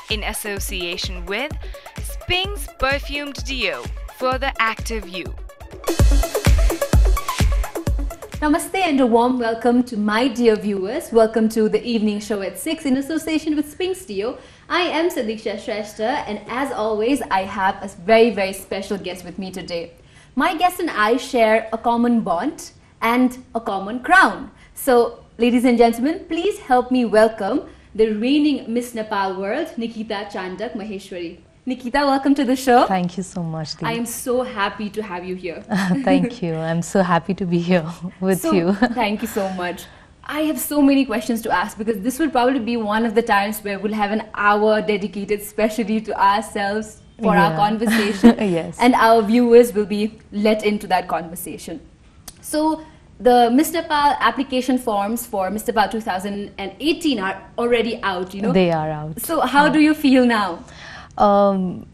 in association with Sping's Perfumed Deo for the active you. Namaste and a warm welcome to my dear viewers. Welcome to the evening show at 6 in association with Sping's Deo. I am Sadichha Shrestha, and as always I have a very special guest with me today. My guest and I share a common bond and a common crown. So ladies and gentlemen, please help me welcome the reigning Miss Nepal World, Nikita Chandak Maheshwari. Nikita, welcome to the show. Thank you so much, Dee. I am so happy to have you here. Thank you. I'm so happy to be here with you. Thank you so much. I have so many questions to ask because this will probably be one of the times where we'll have an hour dedicated specially to ourselves for our conversation. Yes. And our viewers will be let into that conversation. So the Miss Nepal application forms for Miss Nepal 2018 are already out, you know? They are out. So how do you feel now?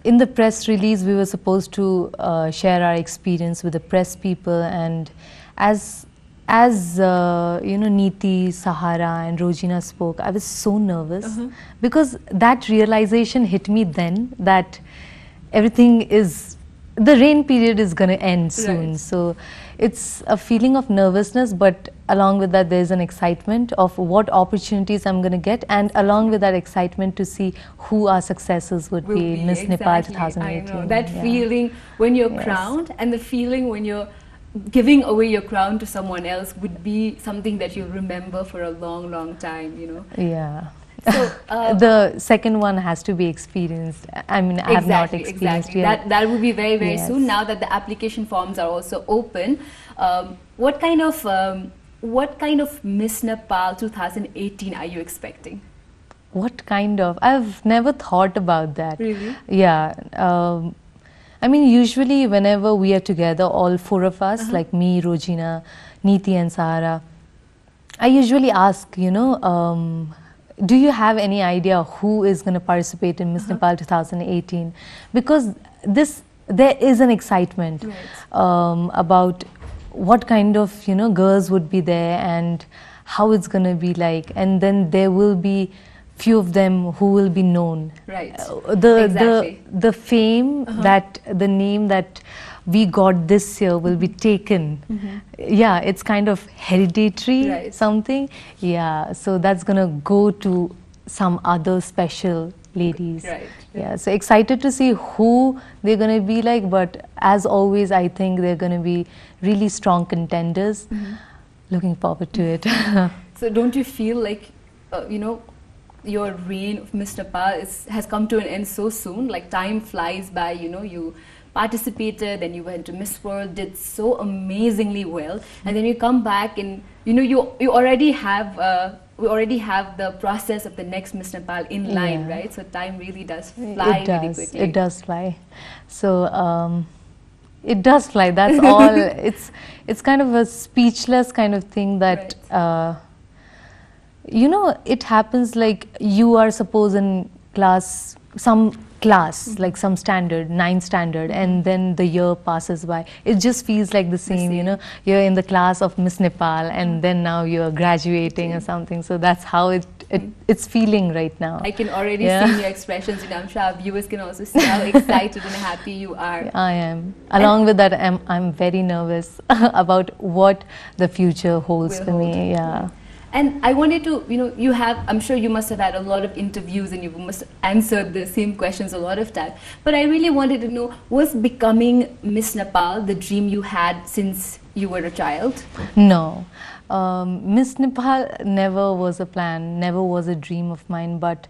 In the press release, we were supposed to share our experience with the press people, and as you know, Neeti, Sahara and Rojina spoke, I was so nervous because that realization hit me then that everything is, the rain period is going to end soon. Right. So it's a feeling of nervousness, but along with that there's an excitement of what opportunities I'm going to get, and along with that excitement to see who our successors would be Miss Nepal 2018. I know. That feeling when you're crowned and the feeling when you're giving away your crown to someone else would be something that you'll remember for a long time, you know. Yeah. So, the second one has to be experienced. I mean, I have not experienced yet. That will be very soon. Now that the application forms are also open, what kind of Miss Nepal 2018 are you expecting? What kind of? I've never thought about that. Really? Yeah. I mean, usually whenever we are together, all four of us, like me, Rojina, Neeti and Sahara, I usually ask, you know, do you have any idea who is going to participate in Miss Nepal 2018? Because there is an excitement about what kind of, you know, girls would be there and how it's going to be like. And then there will be few of them who will be known. Right. The fame, that the name that we got this year will be taken. Yeah, it's kind of hereditary something. Yeah, so that's gonna go to some other special ladies. Right. Yeah, so excited to see who they're gonna be like, but as always I think they're gonna be really strong contenders. Looking forward to it. So don't you feel like, you know, your reign of Miss Nepal has come to an end so soon? Like time flies by, you know, you participated, then you went to Miss World, did so amazingly well, and then you come back and, you know, you already have we already have the process of the next Miss Nepal in line, right? So time really does fly really quickly. It does fly. So it does fly. That's all. It's kind of a speechless kind of thing that you know, it happens like you are suppose in class, some class, like some standard, 9th standard, and then the year passes by. It just feels like the same, you know, you're in the class of Miss Nepal and then now you're graduating or something. So that's how it's feeling right now. I can already see your expressions, and I'm sure our viewers can also see how excited and happy you are. I am. Along with that, I'm very nervous about what the future holds for me. Yeah. And I wanted to, you know, I'm sure you must have had a lot of interviews and you must have answered the same questions a lot of times. But I really wanted to know, was becoming Miss Nepal the dream you had since you were a child? No. Miss Nepal never was a plan, never was a dream of mine, but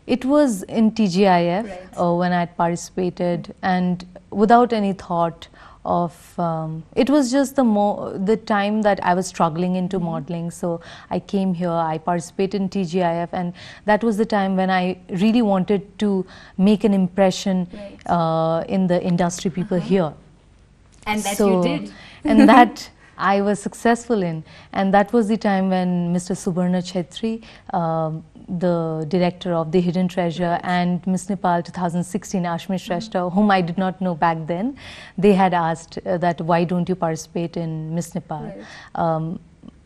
it was in TGIF when I had participated, and without any thought of it was just the time that I was struggling into modeling. So I came here, I participated in TGIF, and that was the time when I really wanted to make an impression in the industry people here. And that you did. And that I was successful in. And that was the time when Mr. Subarna Chetri, the director of The Hidden Treasure, and Miss Nepal 2016, Ashmi Shrestha, whom I did not know back then, they had asked that why don't you participate in Miss Nepal.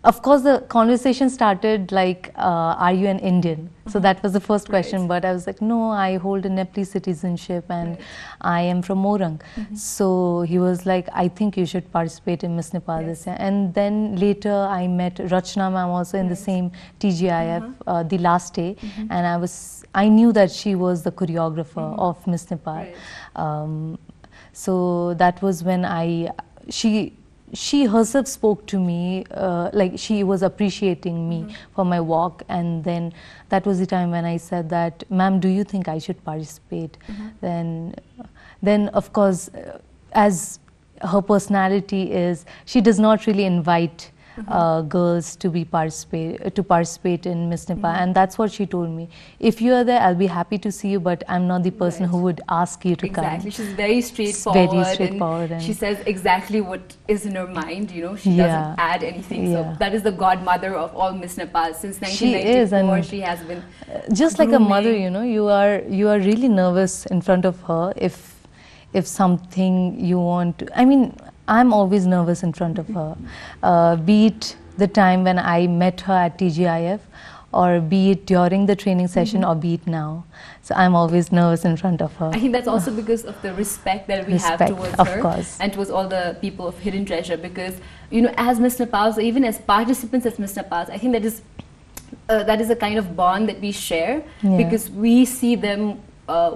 of course, the conversation started like, are you an Indian? So that was the first question, but I was like, no, I hold a Nepali citizenship and I am from Morang. So he was like, I think you should participate in Miss Nepal this year. And then later I met Rachna ma'am also in the same TGIF the last day, and I knew that she was the choreographer of Miss Nepal. So that was when she herself spoke to me, like she was appreciating me for my walk, and then that was the time when I said that, ma'am, do you think I should participate? Then of course, as her personality is, she does not really invite girls to participate in Miss Nepal, and that's what she told me. If you are there, I'll be happy to see you, but I'm not the person who would ask you to come. Exactly, she's very straightforward. Very straightforward, and she says exactly what is in her mind. You know, she doesn't add anything. So that is the godmother of all Miss Nepal since 1994. She has been just like a mother. You know, you are really nervous in front of her if something you want to. I mean, I'm always nervous in front of her, be it the time when I met her at TGIF, or be it during the training session, or be it now. So I'm always nervous in front of her. I think that's also because of the respect that we have towards her and towards all the people of Hidden Treasure, because, you know, as Miss Nepal, so even as participants as Miss Nepal, I think that is a kind of bond that we share, because we see them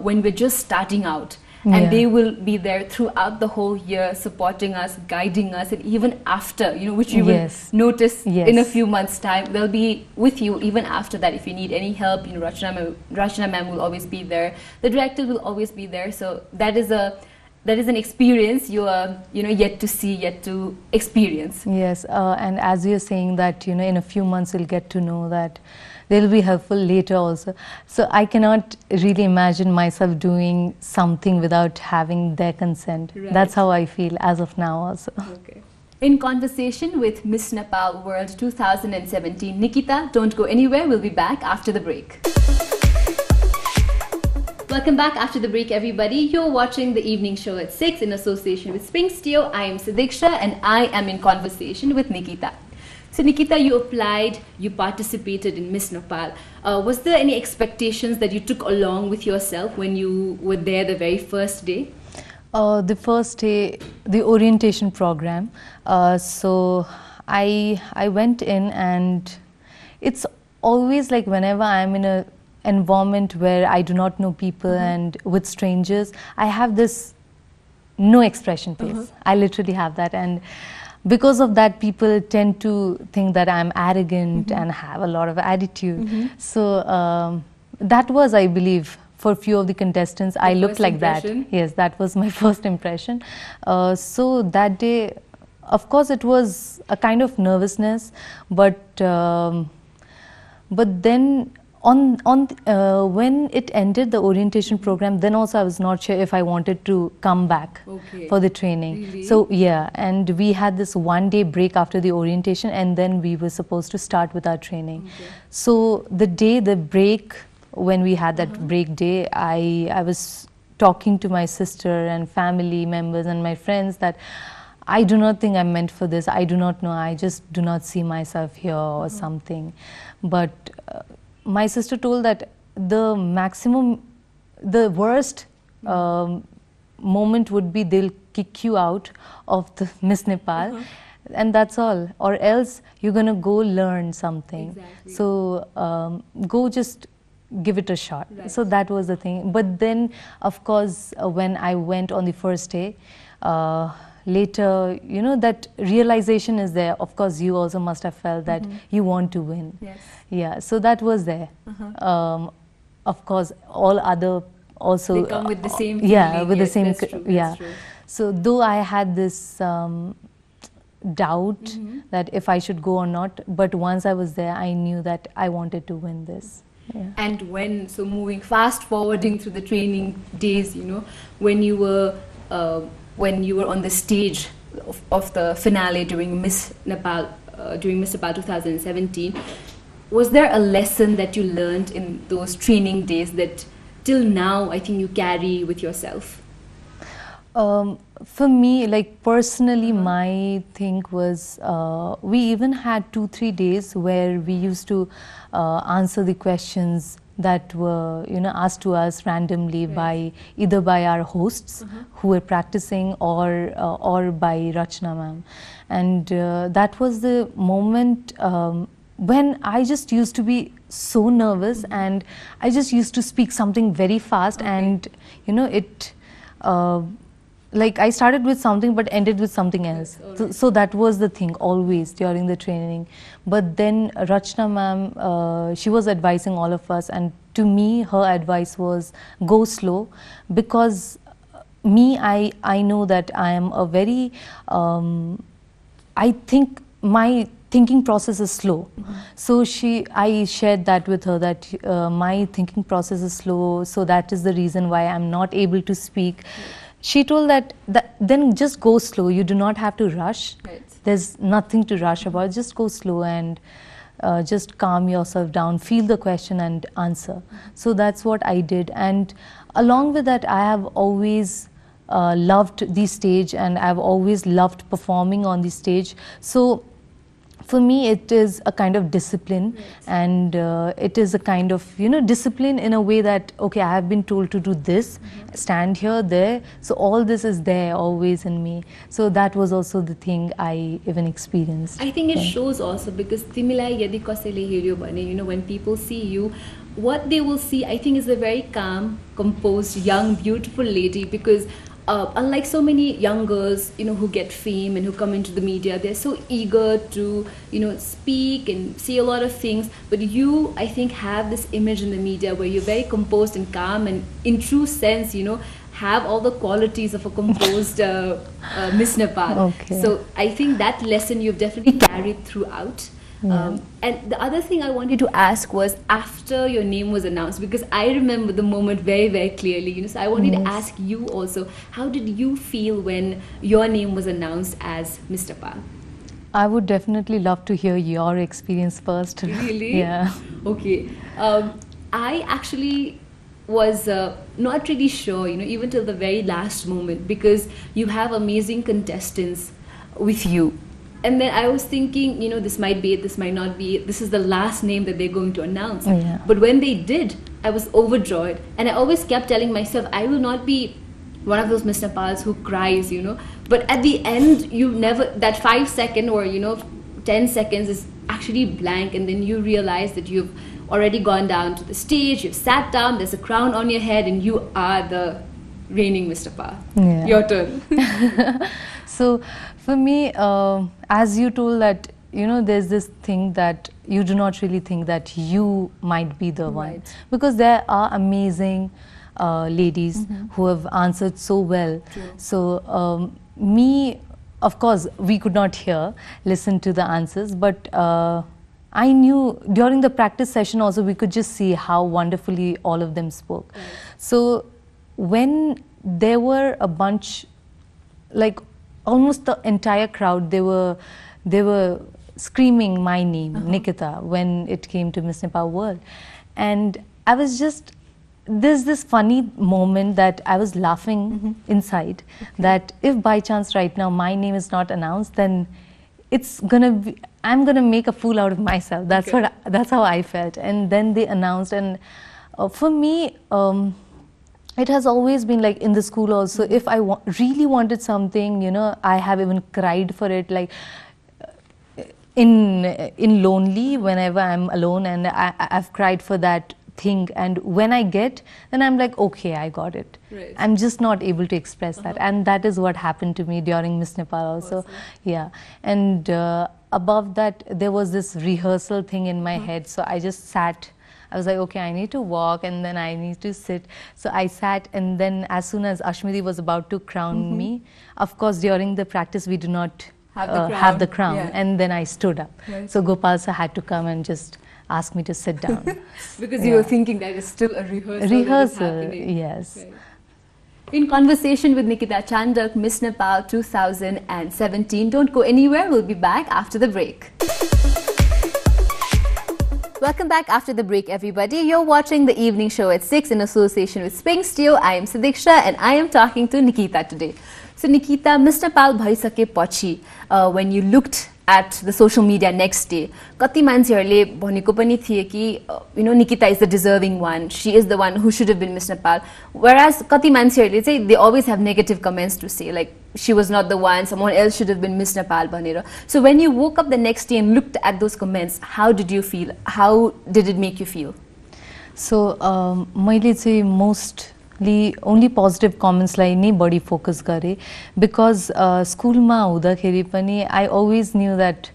when we're just starting out. And they will be there throughout the whole year, supporting us, guiding us, and even after, you know, which you will notice in a few months' time, they'll be with you even after that. If you need any help, you know, Rachna ma'am will always be there. The director will always be there. So that is an experience you are, you know, yet to see, yet to experience. Yes, and as you're saying that, you know, in a few months you'll get to know that they'll be helpful later also. So I cannot really imagine myself doing something without having their consent. That's how I feel as of now also. Okay. In conversation with Miss Nepal World 2017, Nikita, don't go anywhere. We'll be back after the break. Welcome back after the break, everybody. You're watching the evening show at 6 in association with Spring Studio. I am Sadichha and I am in conversation with Nikita. So Nikita, you applied, you participated in Miss Nepal. Was there any expectations that you took along with yourself when you were there the very first day? The first day, the orientation program. So I went in, and it's always like whenever I'm in an environment where I do not know people and with strangers, I have this no expression face. I literally have that, and because of that, people tend to think that I'm arrogant and have a lot of attitude. So that was, I believe, for a few of the contestants, I looked like that. Yes, that was my first impression. So that day, of course, it was a kind of nervousness, but then when it ended, the orientation program, then also I was not sure if I wanted to come back for the training. Really? So yeah, and we had this 1 day break after the orientation, and then we were supposed to start with our training. So the break, when we had that break day, I was talking to my sister and family members and my friends that I do not think I'm meant for this. I do not know. I just do not see myself here or something. But my sister told that the worst moment would be they'll kick you out of the Miss Nepal, and that's all. Or else you're gonna go learn something. So go just give it a shot. So that was the thing. But then, of course, when I went on the first day, later, you know, that realization is there. Of course, you also must have felt that you want to win. Yeah, so that was there. Of course, all other also... They come with the same feeling. Yeah, with the same... That's true, that's true. So though I had this doubt that if I should go or not, but once I was there, I knew that I wanted to win this. And so moving fast forwarding through the training days, you know, when you were on the stage of the finale during Miss Nepal 2017, was there a lesson that you learned in those training days that till now I think you carry with yourself? For me, like personally, my thing was we even had 2-3 days where we used to answer the questions that were asked to us randomly by either by our hosts who were practicing or by Rachna ma'am, and that was the moment when I just used to be so nervous and I just used to speak something very fast and it like I started with something but ended with something else. So that was the thing always during the training. But then Rachna ma'am, she was advising all of us, and to me her advice was go slow, because I know that I am a very I think my thinking process is slow. So I shared that with her, that my thinking process is slow, so that is the reason why I'm not able to speak. She told that then just go slow, you do not have to rush. There's nothing to rush about, just go slow and just calm yourself down, feel the question and answer. So that's what I did, and along with that I have always loved the stage and I've always loved performing on the stage. So for me it is a kind of discipline, and it is a kind of discipline in a way that okay, I have been told to do this, stand here, there, so all this is there always in me. So that was also the thing I even experienced. I think it shows also, because तिमीलाई यदि कसैले हेर्यो भने when people see you, what they will see I think is a very calm, composed, young, beautiful lady, because unlike so many young girls, who get fame and who come into the media, they're so eager to, speak and say a lot of things. But you, I think, have this image in the media where you're very composed and calm, and in true sense, have all the qualities of a composed Miss Nepal. Okay. So I think that lesson you've definitely carried throughout. And the other thing I wanted to ask was, after your name was announced, because I remember the moment very, very clearly, so I wanted to ask you also, how did you feel when your name was announced as Miss Nepal? I would definitely love to hear your experience first. Really? Yeah. Okay. I actually was not really sure, even till the very last moment, because you have amazing contestants with you. And then I was thinking, this might be it, this might not be it. This is the last name that they're going to announce. But when they did, I was overjoyed. And I always kept telling myself, I will not be one of those Miss Nepals who cries, But at the end, you never, that 5 second or, 10 seconds is actually blank. And then you realize that you've already gone down to the stage, you've sat down, there's a crown on your head, and you are the reigning Miss Nepal. Yeah. Your turn. So for me, as you told that, there's this thing that you do not really think that you might be the one. Because there are amazing ladies who have answered so well. So me, of course, we could not listen to the answers, but I knew during the practice session also we could just see how wonderfully all of them spoke. So when there were a bunch, like almost the entire crowd, they were screaming my name, Nikita, when it came to Miss Nepal World. And I was just, there's this funny moment that I was laughing inside, that if by chance right now my name is not announced, then I'm gonna make a fool out of myself. That's how I felt. And then they announced, and for me, it has always been like in the school also, if I really wanted something, I have even cried for it, like in lonely, whenever I'm alone, and I've cried for that thing, and when I get, then I'm like, okay, I got it. I'm just not able to express that, and that is what happened to me during Miss Nepal also. Yeah, and above that, there was this rehearsal thing in my head, so I just sat. I was like, okay, I need to walk, and then I need to sit. So I sat, and then as soon as Ashmiti was about to crown me, of course, during the practice, we do not have the crown. And then I stood up. So Gopal sir had to come and just ask me to sit down. Because you were thinking that it's still a rehearsal. Yes. In conversation with Nikita Chandak, Miss Nepal 2017. Don't go anywhere, we'll be back after the break. Welcome back after the break, everybody. You're watching the evening show at 6 in association with Spring Studio. I am Sadichha and I am talking to Nikita today. So Nikita, Miss Nepal bhaisake pachi, when you looked at the social media next day, kati मान्छेहरुले भनेको पनि थिए कि Nikita is the deserving one. She is the one who should have been Miss Nepal. Whereas kati मान्छेहरुले चाहिँ they always have negative comments to say, like she was not the one, someone else should have been Miss Nepal भनेर. So when you woke up the next day and looked at those comments, how did you feel? How did it make you feel? So मैले चाहिँ mostly only positive comments लाई नै बढी focus गरे because स्कुलमा हुँदाखेरि पनि I always knew that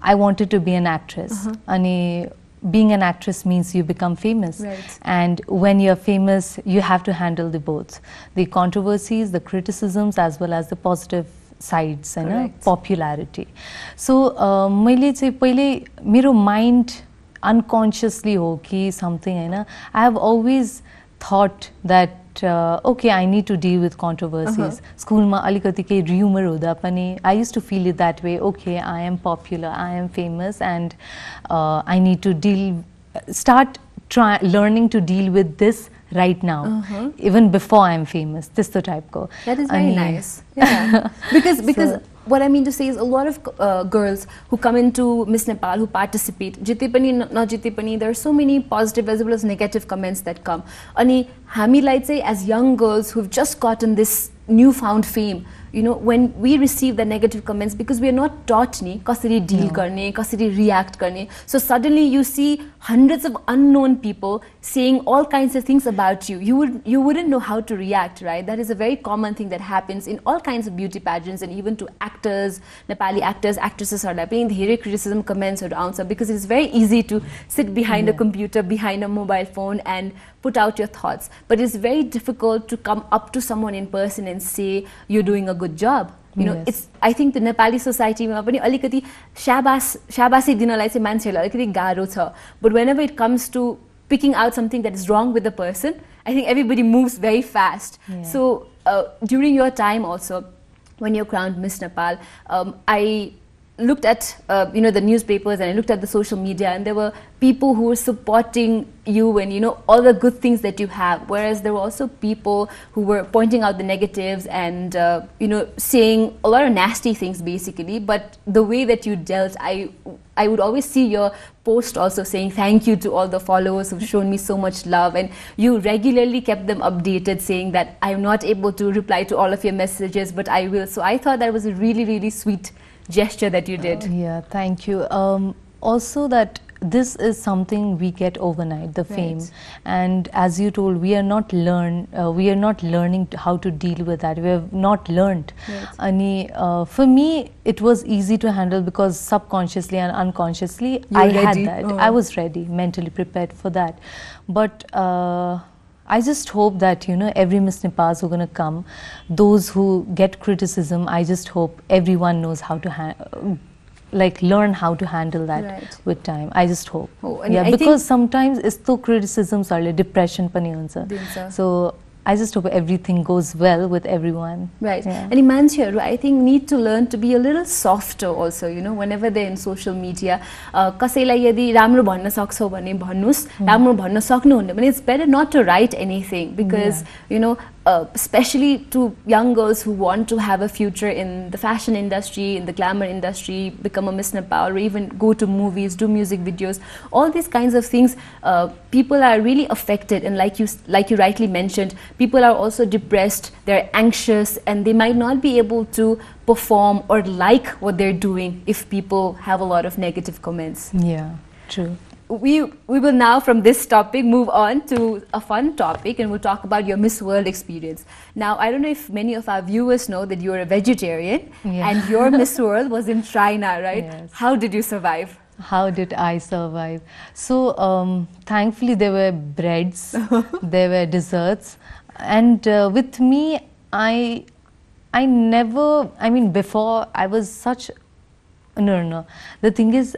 I wanted to be an actress. अनि being an actress means you become famous. Right. And when you're famous, you have to handle the both. The controversies, the criticisms, as well as the positive sides and popularity. So, मैले चाहिँ पहिले मेरो mind unconsciously हो कि something Hahn. I have always thought that okay, I need to deal with controversies. School ma alikati ke rumor huda pani I used to feel it that way. Okay, I am popular, I am famous, and I need to start learning to deal with this right now, even before I am famous. This the type ko. That is very nice. Yeah, because what I mean to say is a lot of girls who come into Miss Nepal, who participate, jite pani na jite pani, there are so many positive as well as negative comments that come. Ani हामीलाई चाहिँ as young girls who've just gotten this newfound fame, when we receive the negative comments, because we are not taught ni कसरी deal गर्ने, कसरी react गर्ने, so suddenly you see hundreds of unknown people saying all kinds of things about you. You wouldn't know how to react, right? That is a very common thing that happens in all kinds of beauty pageants and even to actors, Nepali actors, actresses are paying धेरै criticism comments around, because it's very easy to sit behind a computer, behind a mobile phone and put out your thoughts. But it's very difficult to come up to someone in person and say you're doing a good job. It's, I think the Nepali society ma pani alikati shabasi dinalai चाहिँ मान्छेहरुलाई अलिकति गाह्रो छ. But whenever it comes to picking out something that is wrong with the person, I think everybody moves very fast. So during your time also, when you're crowned Miss Nepal, I looked at the newspapers and I looked at the social media, and there were people who were supporting you and all the good things that you have, whereas there were also people who were pointing out the negatives and saying a lot of nasty things basically. But the way that you dealt, I would always see your post also saying thank you to all the followers who've shown me so much love, and you regularly kept them updated saying that I'm not able to reply to all of your messages, but I will. So I thought that was a really, really sweet gesture that you did. Yeah, thank you. Also that this is something we get overnight, the fame, and as you told, we are not learning how to deal with that. We have not learned. For me, it was easy to handle because subconsciously and unconsciously I had that. I was ready, mentally prepared for that. But I just hope that every Miss Nepals who are going to come, those who get criticism, I just hope everyone knows how to learn how to handle that with time. I just hope. Because sometimes it's so criticisms are like depression pani huncha. So I just hope everything goes well with everyone. Right. And मान्छेहरु I think need to learn to be a little softer also, whenever they're in social media. कसैलाई यदि राम्रो भन्न सक्छौ भने भन्नुस्, राम्रो भन्न सक्नुहुन्न भने it's better not to write anything, because especially to young girls who want to have a future in the fashion industry, in the glamour industry, become a Miss Nepal, or even go to movies, do music videos, all these kinds of things, people are really affected. And like you rightly mentioned, people are also depressed, they're anxious, and they might not be able to perform or like what they're doing if people have a lot of negative comments. Yeah, true. We will now from this topic move on to a fun topic, and we'll talk about your Miss World experience. Now, I don't know if many of our viewers know that you're a vegetarian and your Miss World was in China, right? Yes. How did you survive? How did I survive? So, thankfully there were breads, there were desserts, and with me, I never, before I was such, no. The thing is,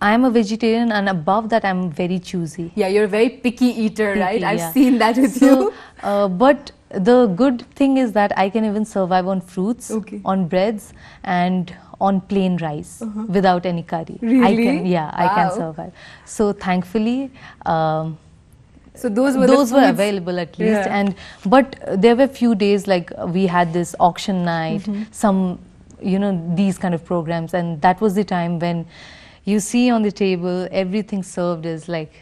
I am a vegetarian, and above that I'm very choosy. Yeah, you're a very picky eater, right? I've seen that with you. But the good thing is that I can even survive on fruits, on breads, and on plain rice without any curry. Really? I can survive. So thankfully, so those were available at least. And but there were few days like we had this auction night, some these kind of programs, and that was the time when you see on the table everything served is like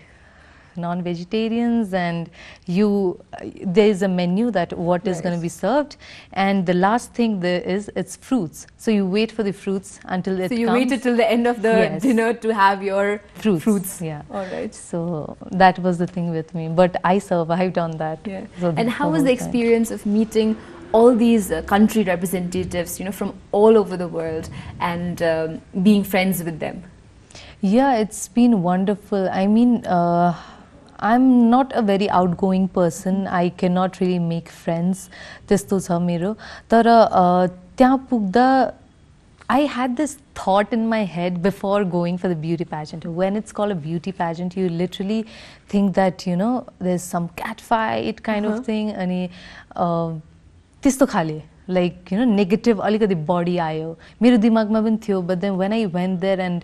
non-vegetarians, and there is a menu that what is going to be served, and the last thing there is it's fruits. So you wait for the fruits until it comes. So you waited till the end of the dinner to have your fruits. Yeah. All right. So that was the thing with me, but I survived on that. Yeah. So and how was the experience of meeting all these country representatives, from all over the world, and being friends with them? Yeah, it's been wonderful. I mean, I'm not a very outgoing person. I cannot really make friends. Testo cha mero. Tara त्यहाँ पुग्दा I had this thought in my head before going for the beauty pageant. When it's called a beauty pageant, you literally think that there's some cat fight kind of thing, अनि त्यस्तो खाले like negative अलिकति body आयो मेरो दिमागमा पनि थियो. But then when I went there, and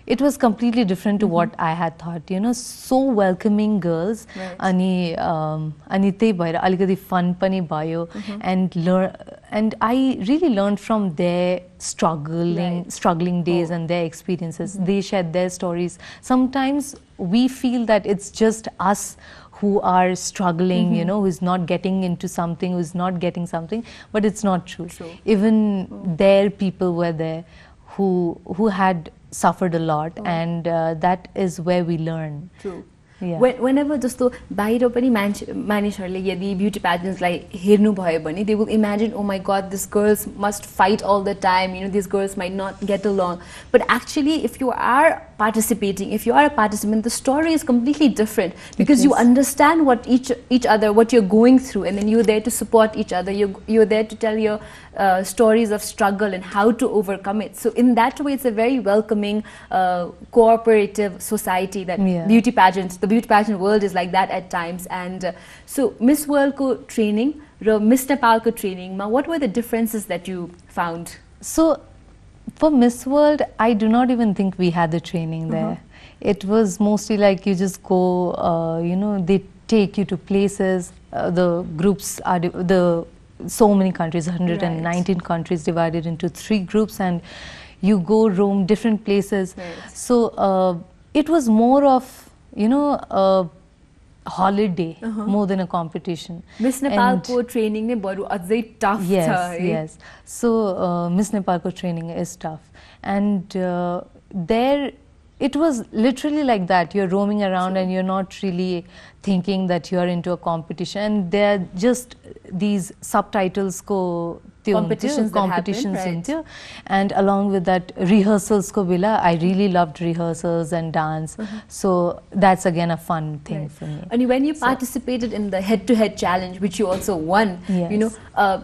it was completely different to what I had thought. So welcoming girls, अनि त्यही भएर अलिकति fun पनि भयो, and I really learned from their struggling days and their experiences. They shared their stories. Sometimes we feel that it's just us who are struggling, who's not getting into something, who's not getting something, but it's not true. Even their people were there who had suffered a lot, and that is where we learn. True. Yeah. Whenever जस्तो बाहिर पनि मानिसहरूले यदि beauty प्याजेन्ट्सलाई हेर्नु भयो भने they will imagine, oh my god, these girls must fight all the time, these girls might not get along. But actually, if you are participating, if you are a participant, the story is completely different, because you understand what each other, what you're going through, and then you're there to support each other. You're there to tell your stories of struggle and how to overcome it. So in that way, it's a very welcoming, cooperative society that beauty pageants, the beauty pageant world is like that at times. And so Miss World ko training, Miss Nepal ko training, what were the differences that you found? So for Miss World, I do not even think we had the training there. It was mostly like you just go, they take you to places, the groups are, so many countries, 119 countries divided into 3 groups, and you go roam different places. So it was more of, a holiday more than a competition. Miss Nepal ko training ne baru adzai tough. Yes. So Miss Nepal ko training is tough, and there it was literally like that. You're roaming around and you're not really thinking that you're into a competition, and there are just these subtitles ko competitions into, and along with that rehearsals ko bila. I really loved rehearsals and dance, so that's again a fun thing for me. And when you participated in the head-to-head challenge, which you also won,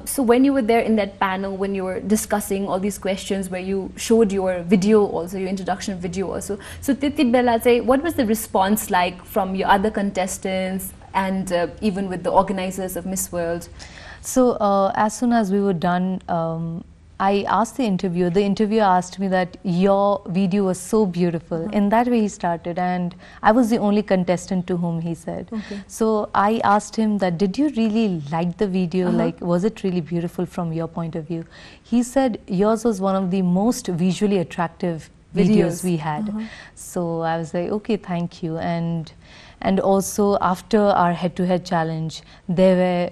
so when you were there in that panel, when you were discussing all these questions, where you showed your video also, your introduction video also, so त्यति बेला चाहिँ what was the response like from your other contestants and even with the organizers of Miss World? So as soon as we were done, I asked the interviewer asked me that your video was so beautiful. In that way he started, and I was the only contestant to whom he said. So I asked him that, did you really like the video? Like, was it really beautiful from your point of view? He said yours was one of the most visually attractive videos we had. So I was like, okay, thank you. And also after our head-to-head challenge, there were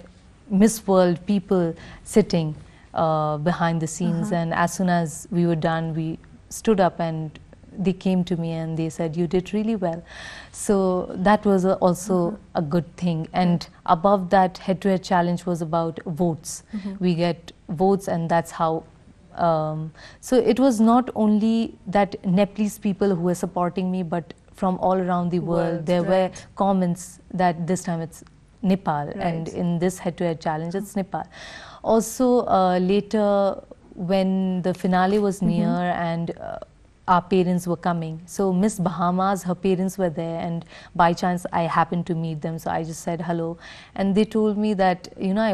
Miss World people sitting behind the scenes, and as soon as we were done, we stood up and they came to me and they said, you did really well. So that was also a good thing. And above that, head-to-head challenge was about votes. We get votes, and that's how so it was not only that Nepalese people who were supporting me, but from all around the world. There were comments that this time it's Nepal, and in this head-to-head challenge it's Nepal. Also later when the finale was near, and our parents were coming. So Miss Bahamas, her parents were there, and by chance I happened to meet them. So I just said hello, and they told me that, you know,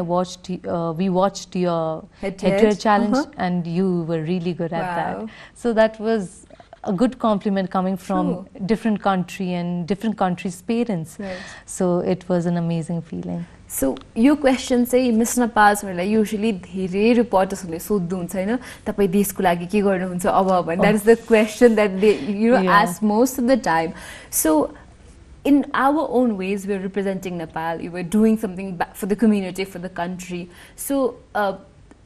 we watched your head-to-head challenge, and you were really good at that. So that was a good compliment coming from different country and different countries' parents. So it was an amazing feeling. So your question say Miss Nepal usually धेरै reportersहरूले सोध्नु हुन्छ हैन तपाई देशको लागि के गर्नुहुन्छ अब that is the question that they ask most of the time. So in our own ways we're representing Nepal, we're doing something for the community, for the country. So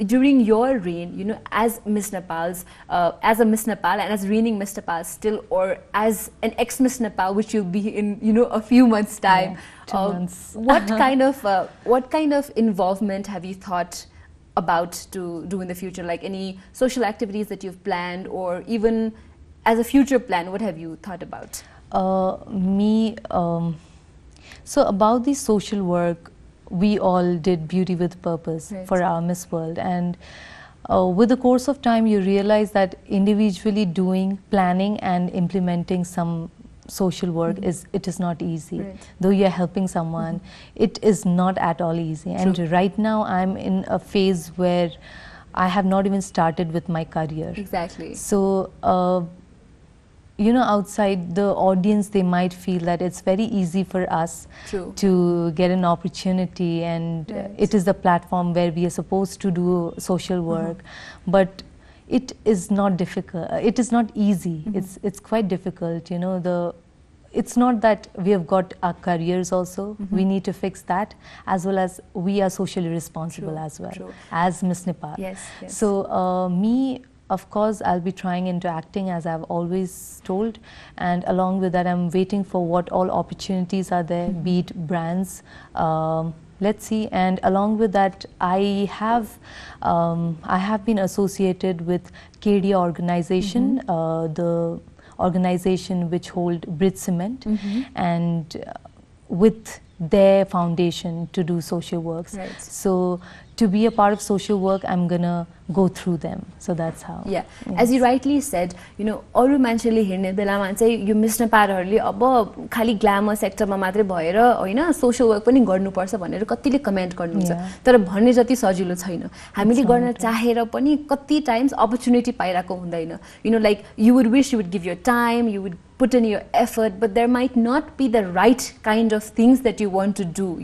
during your reign, as Miss Nepal's, as a Miss Nepal and as reigning Miss Nepal still, or as an ex-Miss Nepal, which you'll be in, a few months' time, 2 months. what kind of involvement have you thought about to do in the future? Like any social activities that you've planned, or even as a future plan, what have you thought about? So about the social work, we all did Beauty with Purpose for our Miss World, and with the course of time you realize that individually doing, planning and implementing some social work it is not easy. Though you're helping someone, it is not at all easy. And right now I'm in a phase where I have not even started with my career. Exactly. So outside the audience, they might feel that it's very easy for us to get an opportunity, and it is the platform where we are supposed to do social work. But it is not difficult. It is not easy. It's quite difficult. It's not that we have got our careers also. We need to fix that, as well as we are socially responsible as well as Miss Nepal. So me, of course, I'll be trying into acting, as I've always told, and along with that, I'm waiting for what all opportunities are there, be it brands. Let's see. And along with that, I have been associated with KD organization, the organization which hold Bridge Cement, and with their foundation to do social works. So to be a part of social work, I'm gonna go through them. So that's how. As you rightly said, अरु मान्छेले हेर्ने बेलामा चाहिँ यो miss नेपालहरुले अब खाली glamour सेक्टरमा मात्रै भएर हैन सोशल वर्क पनि गर्नुपर्छ भनेर कतिले कमेन्ट गर्नुहुन्छ, तर भन्ने जति सजिलो छैन। हामीले गर्न चाहेर पनि कति टाइम्स अपर्चुनिटी पाइराको हुँदैन। Like you would wish you would give your time, you would put in your effort, but there might not be the right kind of things that you want to do.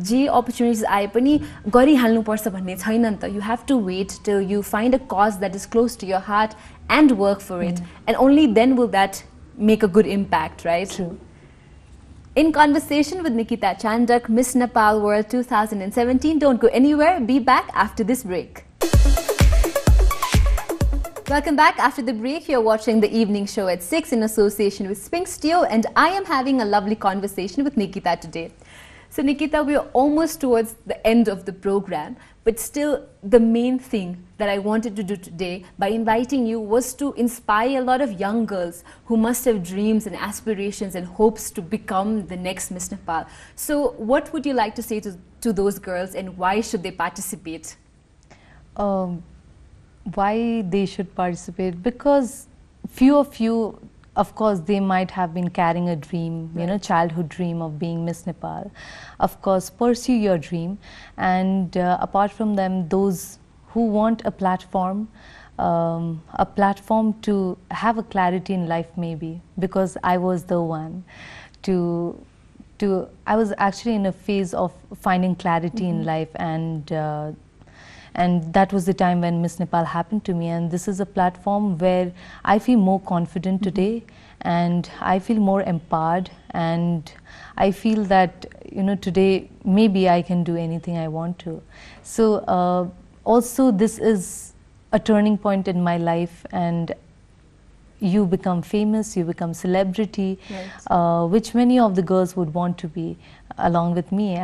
J opportunities आए पनि गरिहाल्नु पर्छ भन्ने छैन नि त। You have to wait till you find a cause that is close to your heart and work for it, and only then will that make a good impact, right? In conversation with Nikita Chandak, Miss Nepal World 2017. Don't go anywhere. Be back after this break. Welcome back after the break. You're watching the evening show at 6 in association with Sphinx Studio, and I am having a lovely conversation with Nikita today. So Nikita, we are almost towards the end of the program, but still the main thing that I wanted to do today by inviting you was to inspire a lot of young girls who must have dreams and aspirations and hopes to become the next Miss Nepal. So what would you like to say to those girls, and why should they participate? Why they should participate? Because few of you, of course, they might have been carrying a dream, childhood dream of being Miss Nepal. Of course, pursue your dream. And apart from them, those who want a platform to have a clarity in life, maybe, because I was the one I was actually in a phase of finding clarity in life, and that was the time when Miss Nepal happened to me. And this is a platform where I feel more confident today, and I feel more empowered, and I feel that today maybe I can do anything I want to. So also this is a turning point in my life, and you become famous, you become celebrity, which many of the girls would want to be along with me.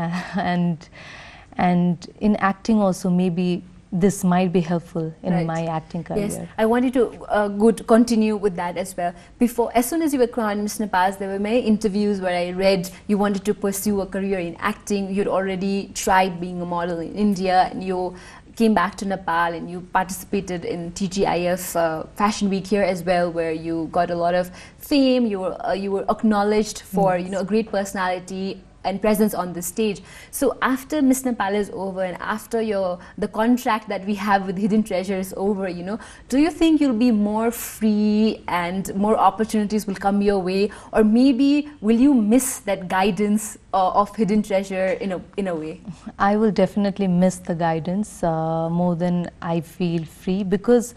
And in acting also, maybe this might be helpful in my acting career. Yes, I wanted to continue with that as well. As soon as you were crowned Miss Nepal, there were many interviews where I read you wanted to pursue a career in acting. You'd already tried being a model in India, and you came back to Nepal and you participated in TGIF Fashion Week here as well, where you got a lot of fame. You were acknowledged for a great personality and presence on the stage. So after Miss Nepal is over and after the contract that we have with Hidden Treasure is over, do you think you'll be more free and more opportunities will come your way, or maybe will you miss that guidance of Hidden Treasure in a way? I will definitely miss the guidance more than I feel free, because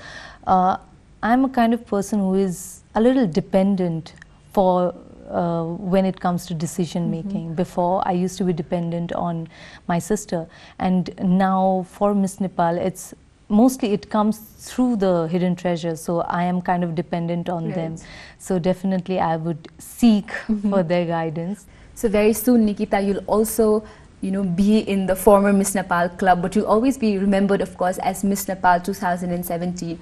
I'm a kind of person who is a little dependent for when it comes to decision making. Before, I used to be dependent on my sister, and now for Miss Nepal, it's mostly it comes through the Hidden Treasure, so I am kind of dependent on them. So definitely I would seek for their guidance. So very soon, Nikita, you'll also be in the former Miss Nepal club, but you'll always be remembered, of course, as Miss Nepal 2017.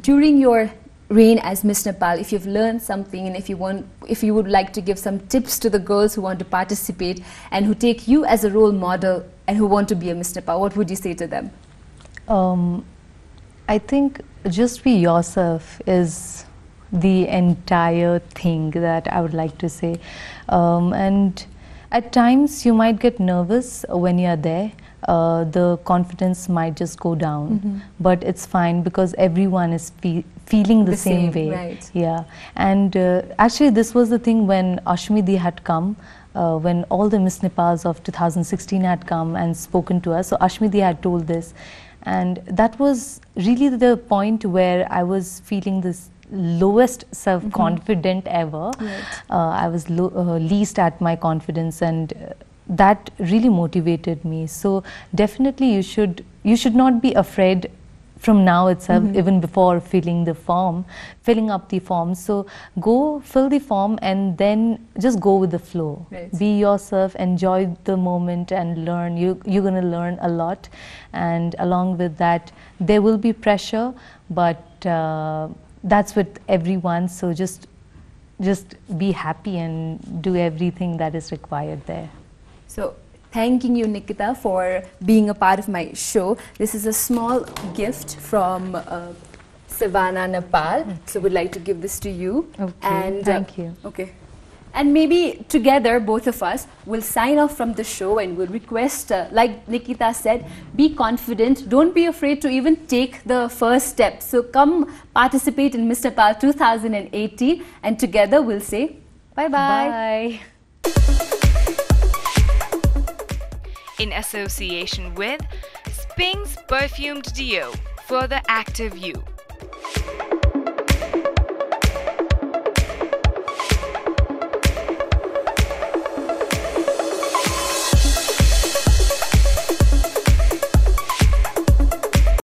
During your reign as Miss Nepal, if you've learned something and if you would like to give some tips to the girls who want to participate and who take you as a role model and who want to be a Miss Nepal, what would you say to them? I think just be yourself is the entire thing that I would like to say. And at times you might get nervous when you're there. The confidence might just go down, but it's fine because everyone is feeling the same way. Right. Yeah, and actually this was the thing when Ashmidi had come, when all the Miss Nepals of 2016 had come and spoken to us. So Ashmidi had told this, and that was really the point where I was feeling this lowest self-confident ever. Right. I was least at my confidence, and that really motivated me. So definitely you should not be afraid from now itself, even before filling up the form. So go fill the form and then just go with the flow. Right. Be yourself, enjoy the moment and learn. You're going to learn a lot, and along with that there will be pressure, but that's with everyone. So just be happy and do everything that is required there. So, thanking you, Nikita, for being a part of my show. This is a small gift from Savannah, Nepal. So, we'd like to give this to you. Okay, and, thank you. Okay. And maybe together, both of us will sign off from the show and we'll request, like Nikita said, be confident. Don't be afraid to even take the first step. So, come participate in Miss Nepal 2018, and together we'll say bye-bye. Bye. In association with Sping's Perfumed Deo for the active you.